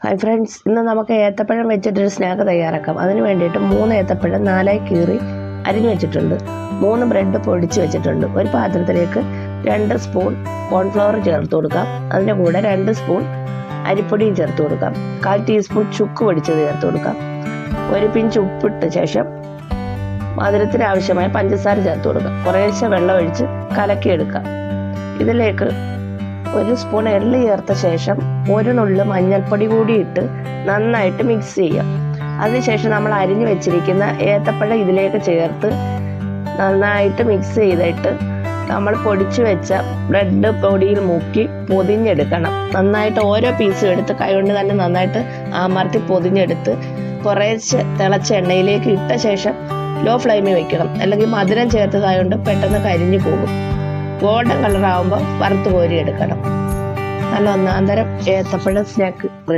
Hi friends, ഇന്ന് നമുക്ക് ഏത്തപ്പഴം വെച്ചിട്ടൊരു സ്നാക്ക് തയ്യാറാക്കാം. അതിന് വേണ്ടിയിട്ട് 3 ഏത്തപ്പഴം 4ആയി കീറി അരിഞ്ഞു വെച്ചിട്ടുണ്ട്. 3 ബ്രെഡ് പൊടിച്ച് വെച്ചിട്ടുണ്ട്. ഒരു പാത്രത്തിലേക്ക് 2 സ്പൂൺ കോൺഫ്ലവർ ചേർത്ത് കൊടുക്കാം. അതിൻ്റെ കൂടെ 2 സ്പൂൺ അരിപ്പൊടിയും ചേർത്ത് കൊടുക്കാം. 1/4 ടീസ്പൂൺ ചുക്ക് പൊടിച്ചത് ചേർത്ത് കൊടുക്കാം. ഒരു പിഞ്ച് ഉപ്പിട്ട ശേഷം മധുരത്തിന് ആവശ്യമായ പഞ്ചസാര ചേർത്ത് കൊടുക്കാം. കുറേശ്ശെ വെള്ളം ഒഴിച്ച് കലക്കിയെടുക്കാം. ഇതിലേക്ക് 1 സ്പൂൺ എള്ള് ചേർത്ത ശേഷം 1 നുള്ള് മഞ്ഞൾപ്പൊടി കൂടി ഇട്ട് നന്നായിട്ട് മിക്സ് ചെയ്യാം. അതിനുശേഷം നമ്മൾ അരിഞ്ഞു വെച്ചിരിക്കുന്ന ഏത്തപ്പഴം ഇതിലേക്ക് ചേർത്ത് നന്നായിട്ട് മിക്സ് ചെയ്തിട്ട് നമ്മൾ പൊടിച്ചു വെച്ച ബ്രെഡ് പൊടിയിൽ മുക്കി പൊതിഞ്ഞെടുക്കണം. നന്നായിട്ട് ഓരോ പീസും എടുത്ത് കൈകൊണ്ട് തന്നെ നന്നായിട്ട് അമർത്തി പൊതിഞ്ഞെടുത്ത് കുറേശ്ശെ തിളച്ച എണ്ണയിലേക്ക് ഇട്ട ശേഷം ലോ ഫ്ലെയിമിൽ വെക്കണം. അല്ലെങ്കിൽ മധുരം ചേർത്തതായതുകൊണ്ട് പെട്ടെന്ന് കരിഞ്ഞു പോകും. ഗോൾഡൻ കളർ ആകുമ്പോൾ വറുത്ത് കോരി എടുക്കണം. നല്ല ഒന്നാന്തരം ഏത്തപ്പഴം സ്നാക്ക്.